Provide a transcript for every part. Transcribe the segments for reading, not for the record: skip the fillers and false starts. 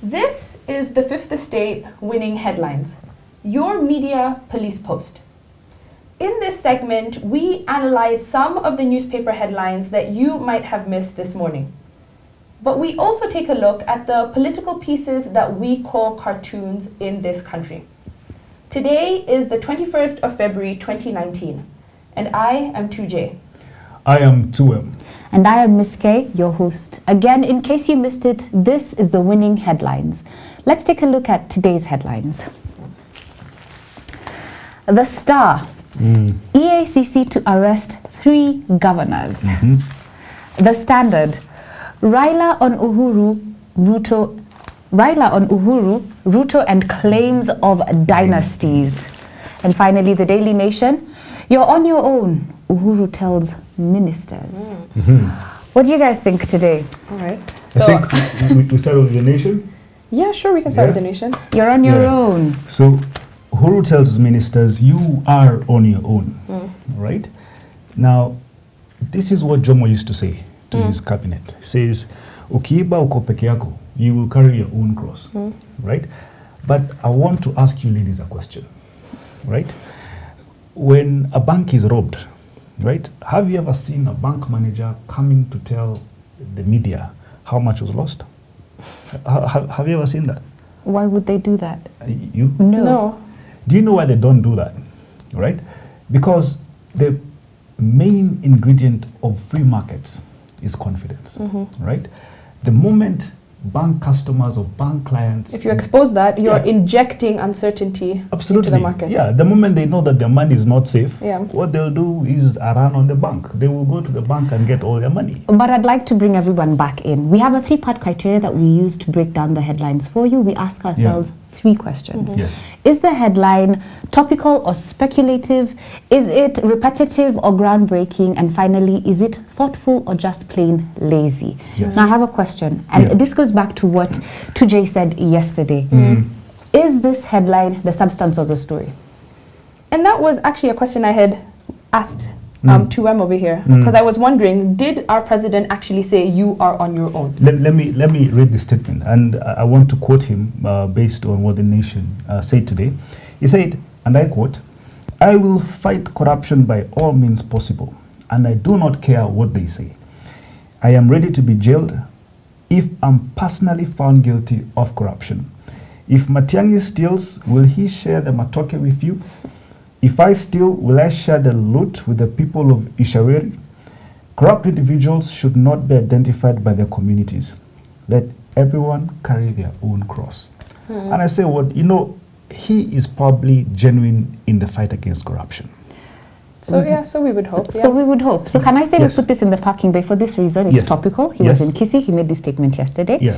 This is the Fifth Estate winning headlines, your media police post. In this segment, we analyze some of the newspaper headlines that you might have missed this morning. But we also take a look at the political pieces that we call cartoons in this country. Today is the 21st of February 2019, and I am 2J. I am 2M. And I am Miss K, your host. Again, in case you missed it, this is the winning headlines. Let's take a look at today's headlines. The Star. EACC to arrest 3 governors. The Standard. Raila on Uhuru, Ruto and claims of dynasties. And finally, the Daily Nation. You're on your own, Uhuru tells ministers. What do you guys think today? All right. I think we start with the Nation. Yeah, sure, we can start with the Nation. You're on your own. So, Uhuru tells ministers, you are on your own, right? Now, this is what Jomo used to say to his cabinet. He says, ukiiba uko peke yako, you will carry your own cross, right? But I want to ask you ladies a question, right? When a bank is robbed, right? Have you ever seen a bank manager coming to tell the media how much was lost? Have you ever seen that? Why would they do that? You? No. Do you know why they don't do that? Right? Because the main ingredient of free markets is confidence, right? The moment bank customers or bank clients... If you expose that, you're injecting uncertainty into the market. Yeah, the moment they know that their money is not safe, Yeah. what they'll do is a run on the bank. They will go to the bank and get all their money. But I'd like to bring everyone back in. We have a 3-part criteria that we use to break down the headlines for you. We ask ourselves 3 questions. Yes. Is the headline topical or speculative? Is it repetitive or groundbreaking? And finally, is it thoughtful or just plain lazy? Yes. Now I have a question, and this goes back to what 2J said yesterday. Is this headline the substance of the story? And that was actually a question I had asked 2M over here, because I was wondering, did our president actually say you are on your own? Let me read the statement, and I want to quote him based on what the Nation said today. He said, and I quote, "I will fight corruption by all means possible, and I do not care what they say. I am ready to be jailed if I'm personally found guilty of corruption. If Matiang'i steals, will he share the matoke with you? If I steal, will I share the loot with the people of Ishaweri? Corrupt individuals should not be identified by their communities. Let everyone carry their own cross." And I say, he is probably genuine in the fight against corruption. So so we would hope. So we would hope. So can I say we put this in the parking bay for this reason? It's topical. He was in Kisii. He made this statement yesterday. Yeah.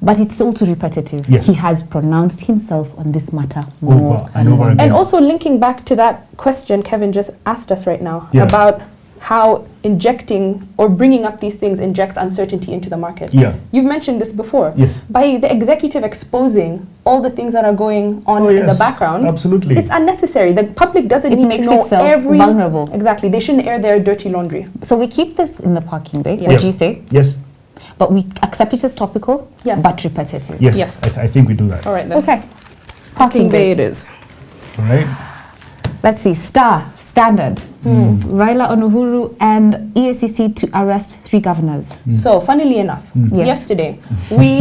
But it's also repetitive. Yes. He has pronounced himself on this matter more and over again. And also linking back to that question Kevin just asked us right now about how injecting or bringing up these things injects uncertainty into the market. Yeah. You've mentioned this before. Yes. By the executive exposing all the things that are going on in the background, absolutely, it's unnecessary. The public doesn't need to know every vulnerable. Exactly. They shouldn't air their dirty laundry. So we keep this in the parking bay. Yes. What do you say? Yes. But we accept it as topical, but repetitive. Yes. I think we do that. All right then. Okay. Parking bay it is. All right. Let's see. Standard. Raila on Uhuru and EACC to arrest 3 governors. So, funnily enough, yesterday we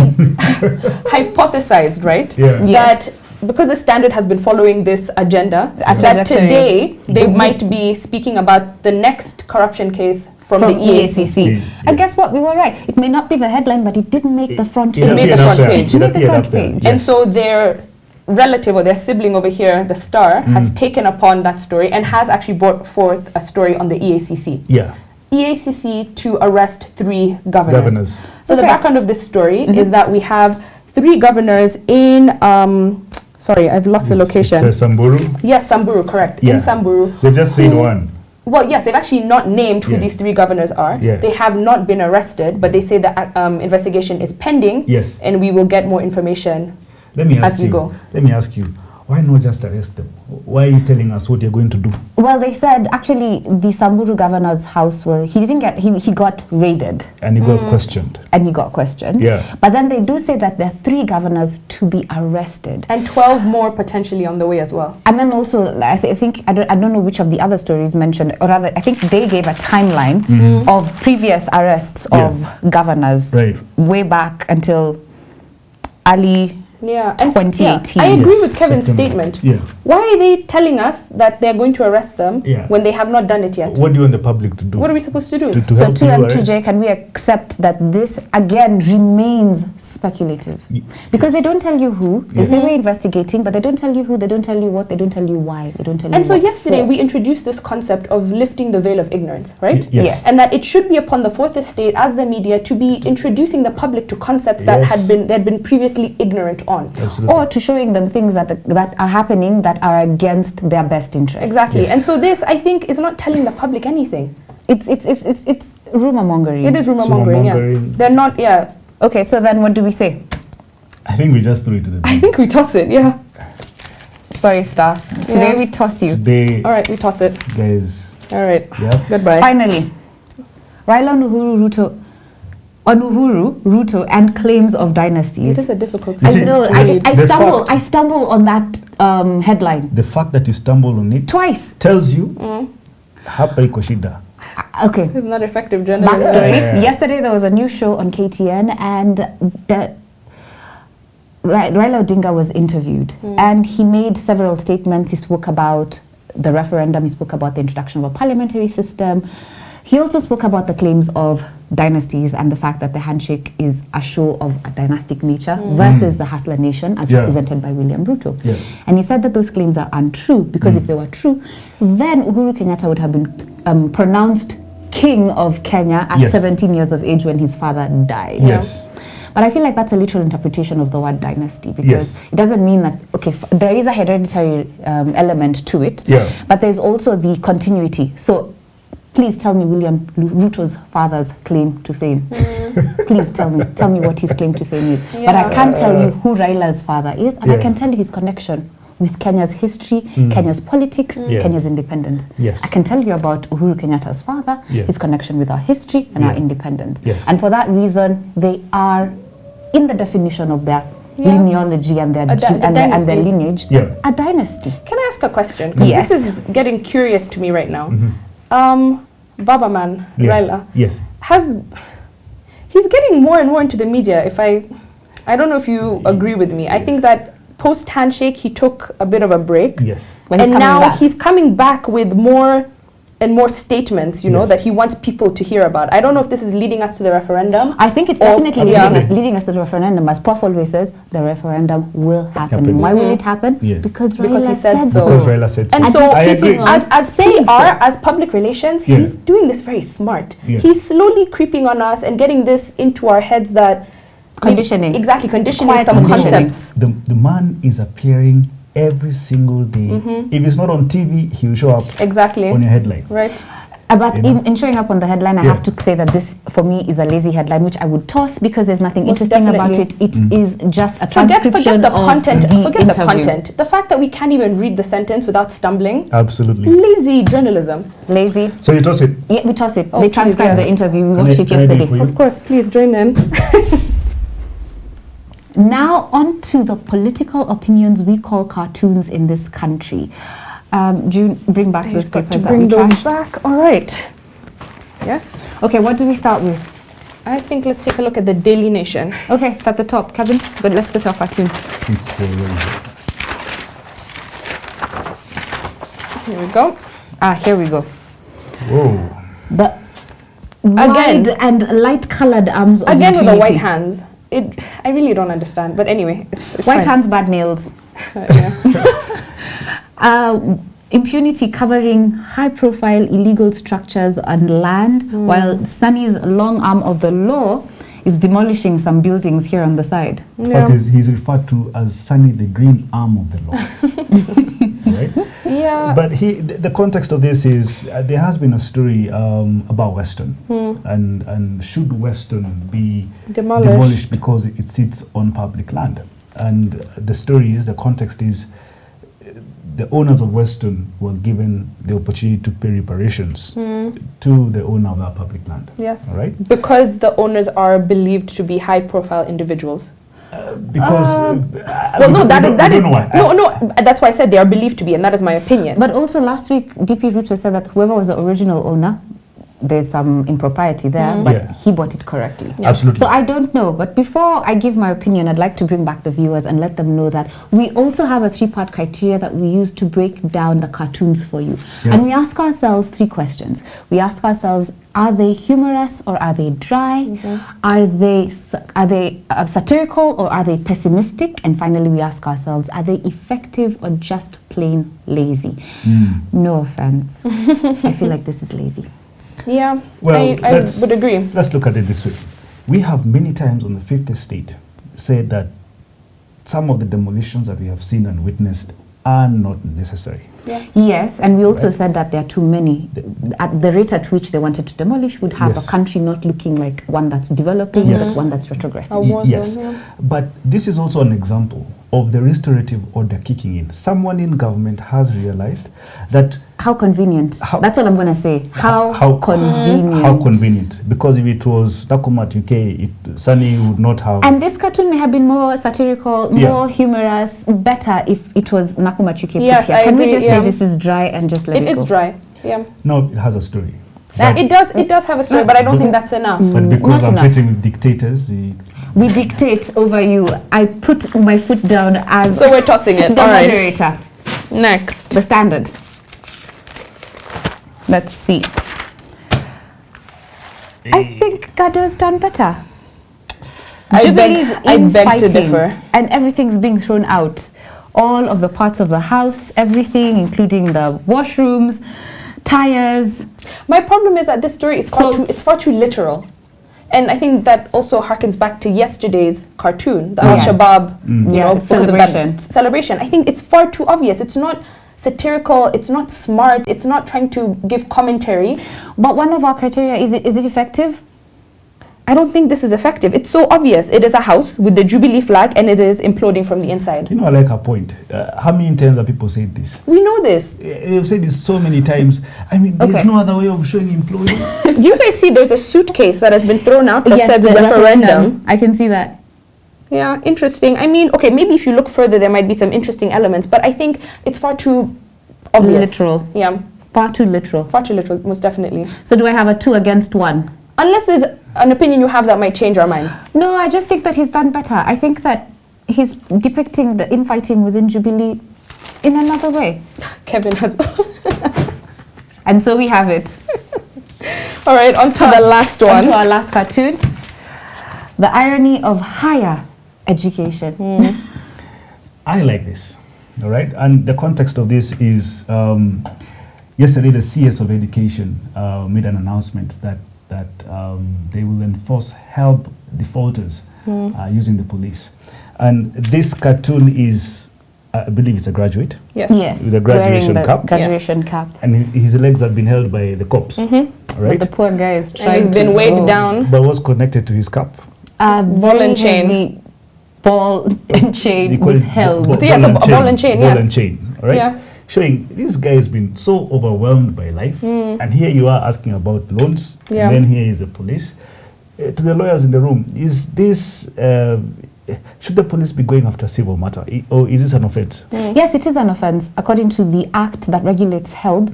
hypothesized, right, that because the Standard has been following this agenda, that today they might be speaking about the next corruption case from the EACC. And guess what? We were right. It may not be the headline, but it didn't make the front page. It made the front page. It made the front page. And so their relative or their sibling over here, the Star, has taken upon that story and has actually brought forth a story on the EACC. Yeah. EACC to arrest 3 governors. So the background of this story is that we have 3 governors in, sorry, I've lost the location. Samburu? Yes, Samburu, correct. In Samburu. They just said one. Well, yes, they've actually not named who these 3 governors are. They have not been arrested, but they say that investigation is pending. Yes. And we will get more information Let me ask as we go. Let me ask you, why not just arrest them? Why are you telling us what you're going to do? Well, they said actually the Samburu governor's house he got raided. And he got questioned. And he got questioned. Yeah. But then they do say that there are 3 governors to be arrested. And 12 more potentially on the way as well. And then also, I think, I don't know which of the other stories mentioned, or rather, I think they gave a timeline of previous arrests of governors way back until early 2018. I agree with Kevin's September. statement. Why are they telling us that they're going to arrest them when they have not done it yet? What do you want the public to do? What are we supposed to do? So 2 and 2J, can we accept that this again remains speculative? Because they don't tell you who. They say we're investigating, but they don't tell you who, they don't tell you what, they don't tell you why, they don't tell you And so what yesterday for. we introduced this concept of lifting the veil of ignorance, right? Yes. And that it should be upon the fourth estate as the media to be introducing the public to concepts that had been previously ignorant on. Absolutely. Or to showing them things that are happening that are against their best interest. Exactly. And so this, I think, is not telling the public anything. It's rumor mongering. It is rumor mongering, They're not, Okay, so then what do we say? I think we just threw it to the I think we toss it, Sorry, Star. Today we toss you. Today, all right, we toss it. guys. All right. Yeah. Goodbye. Finally, Raila on Uhuru, Ruto, and claims of dynasties. It is a difficult You I see, know. the I stumble on that headline The fact that you stumble on it twice. tells you hapa iko shida. Okay. It's not effective journalism. Backstory. Yesterday there was a new show on KTN, and Raila Odinga was interviewed, and he made several statements. He spoke about the referendum. He spoke about the introduction of a parliamentary system. He also spoke about the claims of dynasties and the fact that the handshake is a show of a dynastic nature versus the Hustler Nation as represented by William Ruto. Yeah. And he said that those claims are untrue because if they were true, then Uhuru Kenyatta would have been pronounced king of Kenya at 17 years of age when his father died. Yes. But I feel like that's a literal interpretation of the word dynasty because it doesn't mean that, there is a hereditary element to it, but there's also the continuity. So please tell me William Ruto's father's claim to fame. Please tell me what his claim to fame is. But I can't tell you who Raila's father is, and I can tell you his connection with Kenya's history, Kenya's politics, Kenya's independence. Yes. I can tell you about Uhuru Kenyatta's father, his connection with our history and our independence. And for that reason, they are in the definition of their linealogy and their and their lineage, a dynasty. Can I ask a question? 'Cause this is getting curious to me right now. Baba Man, Raila, he's getting more and more into the media. I don't know if you agree with me. I think that post handshake he took a bit of a break. And now he's coming back with more and more statements, that he wants people to hear about. I don't know if this is leading us to the referendum. I think it's definitely leading us to the referendum. As Prof always says, the referendum will happen. Why will it happen? Because he said so. Because Raila said so. And so, I agree. as PR, as public relations, he's doing this very smart. He's slowly creeping on us and getting this into our heads that conditioning. Conditioning some concepts. The man is appearing every single day. If it's not on TV, he will show up on your headline. Right. But in showing up on the headline, I have to say that this, for me, is a lazy headline, which I would toss because there's nothing interesting about it. It is just a transcription forget the content. Forget interview. the content. The fact that we can't even read the sentence without stumbling. Absolutely. Lazy journalism. Lazy. So you toss it? Yeah, we toss it. Oh, they transcribed the interview. We watched it I yesterday. Of course, please join in. Now on to the political opinions we call cartoons in this country. June, bring back those papers that we those trashed. back. All right. Yes. Okay, what do we start with? I think let's take a look at the Daily Nation. Okay, it's at the top. Kevin, let's go to our cartoon. Here we go. Here we go. Whoa. The wide and light-colored arms of impunity. With the white hands. I really don't understand. But anyway, it's white hands, bad nails. Impunity covering high-profile illegal structures and land, while Sunny's long arm of the law is demolishing some buildings here on the side. In fact, he's referred to as Sunny, the green arm of the law. Right? Yeah. But the context of this is there has been a story about Western, and should Western be demolished because it sits on public land? And the story is, the context is, the owners of Weston were given the opportunity to pay reparations to the owner of that public land. Yes. All right? Because the owners are believed to be high-profile individuals. Because Well, no, that is why. no. That's why I said they are believed to be, and that is my opinion. But also last week, DP Ruto said that whoever was the original owner, there's some impropriety there, but Yeah. he bought it correctly. Yeah. Absolutely. So I don't know, but before I give my opinion, I'd like to bring back the viewers and let them know that we also have a 3-part criteria that we use to break down the cartoons for you. Yeah. And we ask ourselves 3 questions. We ask ourselves, are they humorous or are they dry? Are they satirical or are they pessimistic? And finally, we ask ourselves, are they effective or just plain lazy? No offense. I feel like this is lazy. Yeah, Well, I would agree. Let's look at it this way. We have many times on the 5th estate said that some of the demolitions that we have seen and witnessed are not necessary. Yes. Yes, and we also Right. said that there are too many. At the rate at which they wanted to demolish would have Yes. a country not looking like one that's developing, Yes. but one that's retrogressing. A war zone, Yes, yeah. but this is also an example of the restorative order kicking in. Someone in government has realized that How convenient. How- That's all I'm going to say. How convenient. How convenient. Because if it was Nakumat UK, Sunny would not have. And this cartoon may have been more satirical, Yeah. more humorous, better if it was Nakuma Chuke Yes, put here. I Can we agree, just yeah. say this is dry and just let it It go? is dry. Yeah. No, it has a story. It does have a story, but I don't think that's enough. But because Not I'm enough. sitting with dictators, We dictate over you. I put my foot down as So we're tossing it. the All right. moderator. Next. The standard. Let's see. I think Gado's done better. I Jubilee's beg to infighting, differ. and everything's being thrown out. All of the parts of the house, everything, including the washrooms, tires. My problem is that this story is Clothes. far too literal. And I think that also harkens back to yesterday's cartoon, the Yeah. Al-Shabaab Yeah, because of that celebration. celebration. I think it's far too obvious. It's not satirical, it's not smart, it's not trying to give commentary. But one of our criteria, is it effective? I don't think this is effective. It's so obvious. It is a house with the Jubilee flag and it is imploding from the inside. I like her point. How many times have people said this? We know this. They've said this so many times. I mean, there's Okay. no other way of showing imploding. You guys see there's a suitcase that has been thrown out that says the referendum. I can see that. Yeah, interesting. I mean, okay, maybe if you look further, there might be some interesting elements, but I think it's far too obvious. Literal. Yeah, Far too literal. far too literal, most definitely. So do I have a 2 against 1? Unless there's an opinion you have that might change our minds. No, I just think that he's done better. I think that he's depicting the infighting within Jubilee in another way. Kevin has. And so we have it. All right, on to the last On one. to our last cartoon. The irony of higher education. I like this, all right? And the context of this is yesterday the CS of Education made an announcement that they will enforce HELB defaulters using the police. And this cartoon is, I believe it's a graduate, Yes. Yes. With a graduation wearing the cap. Graduation cap. and his legs have been held by the cops, all But right? the poor guy is trying And he's been to weighed go. down. But what's connected to his cap? Ball and chain. Heavy ball and chain They call with it held. So yeah, it's a ball and chain, Ball yes. and chain, all right? Yeah. Showing this guy has been so overwhelmed by life, and here you are asking about loans, Yeah. and then here is the police. To the lawyers in the room, is this should the police be going after civil matter, or is this an offense? Yes, it is an offense. According to the act that regulates HELB,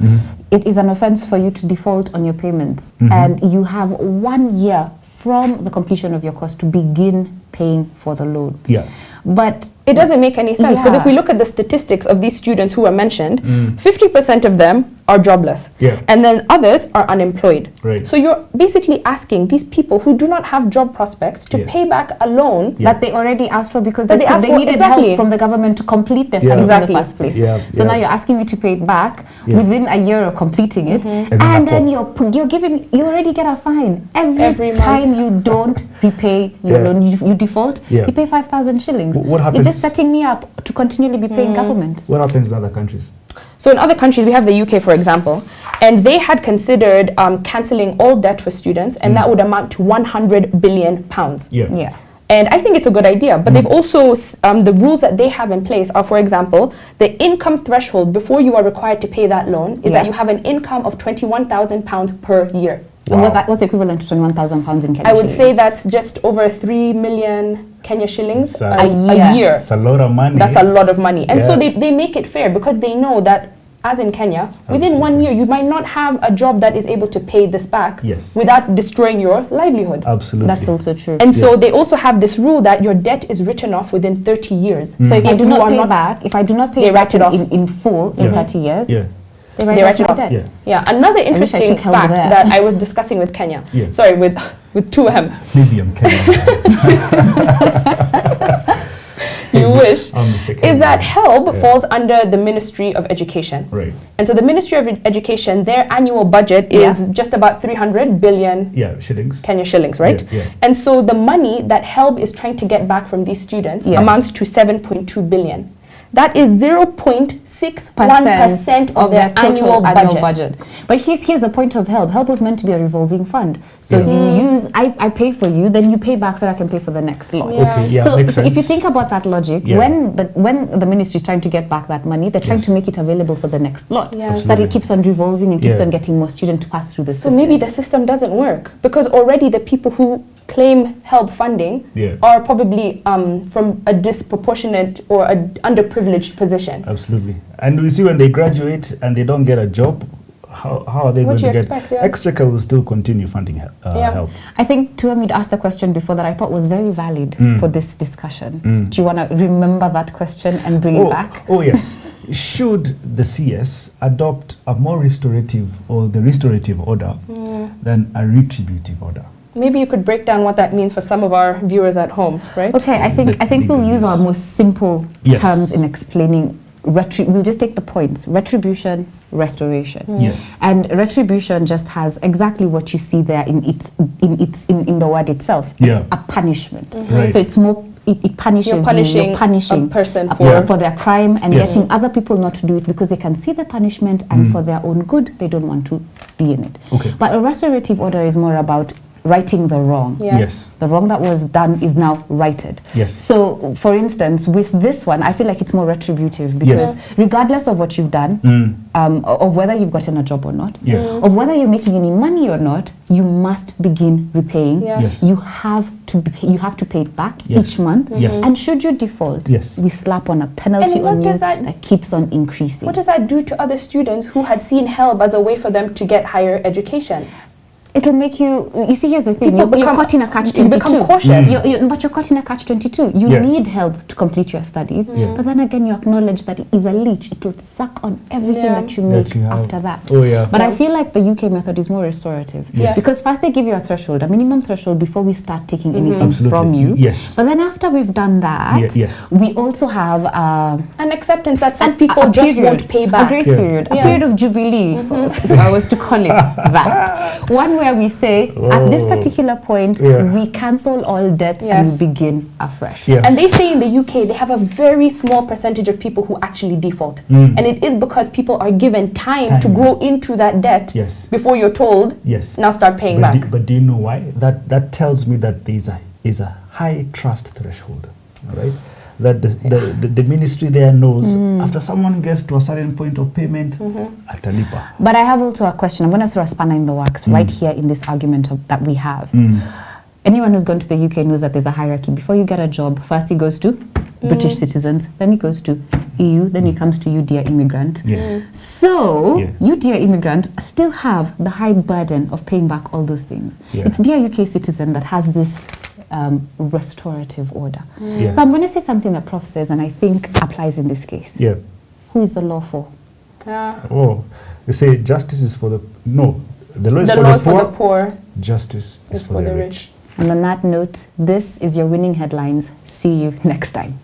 it is an offense for you to default on your payments. And you have 1 year from the completion of your course to begin paying for the loan. Yeah. But It doesn't make any sense because if Yeah. we look at the statistics of these students who were mentioned, 50% of them are jobless. Yeah. And then others are unemployed. Right. So you're basically asking these people who do not have job prospects to Yeah. pay back a loan. Yeah. that they already asked for because That they, they asked for, needed exactly. help from the government to complete their Yeah. studies Exactly. in the first place. Yeah, So yeah. now you're asking me to pay it back Yeah. within a year of completing it, then and a then pop. you're giving, you already get a fine every Every month. time you don't repay your Yeah. loan. You default, Yeah. you pay 5,000 shillings. What You're happens? just setting me up to continually be paying government. What happens in other countries? So in other countries, we have the UK, for example, and they had considered cancelling all debt for students, and that would amount to 100 billion pounds. Yeah. Yeah. And I think it's a good idea. But they've also, the rules that they have in place are, for example, the income threshold before you are required to pay that loan is that you have an income of £21,000 per year. Wow. And what's equivalent to £21,000 in Kenya I would shillings? say that's just over 3 million Kenya shillings a year. It's a lot of money. That's a lot of money. And so they make it fair because they know that, as in Kenya, within 1 year, you might not have a job that is able to pay this back without destroying your livelihood. Absolutely. That's also true. And so they also have this rule that your debt is written off within 30 years. So if I do not pay back, they write it off in full in 30 years, they write off my debt. Another interesting fact that I was discussing with Kenya, sorry, with 2M. Maybe I'm Kenya. You wish, is that HELB falls under the Ministry of Education. Right. And so the Ministry of Education, their annual budget is just about 300 billion shillings. Kenya shillings, right? And so the money that HELB is trying to get back from these students amounts to 7.2 billion. That is 0.61% of their annual budget. But here's the point of HELB. HELB was meant to be a revolving fund. So you use, I pay for you, then you pay back so that I can pay for the next lot. So if you think about that logic, when the ministry is trying to get back that money, they're trying to make it available for the next lot. So that it keeps on revolving and keeps on getting more students to pass through the system. So maybe the system doesn't work because already the people who claim HELB funding are probably from a disproportionate or an underprivileged position. Absolutely. And we see when they graduate and they don't get a job, how are they going to get? Exchequer will still continue funding HELB. I think Tuamid asked a question before that I thought was very valid for this discussion. Do you want to remember that question and bring it back? Oh, yes. Should the CS adopt a more restorative or the restorative order than a retributive order? Maybe you could break down what that means for some of our viewers at home, right? Okay, I think we'll use our most simple terms in explaining. We'll just take the points: retribution, restoration. And retribution just has exactly what you see there in the word itself. It's a punishment. So it's more. It punishes you're punishing a person for their crime and getting other people not to do it because they can see the punishment and for their own good they don't want to be in it. But a restorative order is more about righting the wrong. The wrong that was done is now righted. So, for instance, with this one, I feel like it's more retributive because regardless of what you've done, of whether you've gotten a job or not, of whether you're making any money or not, you must begin repaying. You have to pay it back each month. And should you default, we slap on a penalty on you that keeps on increasing. What does that do to other students who had seen HELB as a way for them to get higher education? It'll make you see, here's the thing, you're caught in a catch-22. You become cautious. But you're caught in a catch-22. You need help to complete your studies, but then again, you acknowledge that it is a leech. It will suck on everything that you make after that. But I feel like the UK method is more restorative. Because first they give you a threshold, a minimum threshold before we start taking anything from you. But then after we've done that, we also have an acceptance that some people just won't pay back. A grace period, a period of jubilee, if I was to call it that. One where we say, at this particular point, we cancel all debts and we begin afresh. And they say in the UK, they have a very small percentage of people who actually default. And it is because people are given time to grow into that debt before you're told, now start paying back. But do you know why? That tells me that there is a high trust threshold, all right? That the ministry there knows after someone gets to a certain point of payment, atalipa. But I have also a question. I'm going to throw a spanner in the works right here in this argument that we have. Anyone who's gone to the UK knows that there's a hierarchy. Before you get a job, first he goes to British citizens, then he goes to EU, then he comes to you, dear immigrant. So, you, dear immigrant, still have the high burden of paying back all those things. It's dear UK citizen that has this restorative order. So I'm going to say something that Prof says and I think applies in this case. Who is the law for? They say justice is for the law is for the poor. Justice is for the rich. And on that note, this is your winning headlines. See you next time.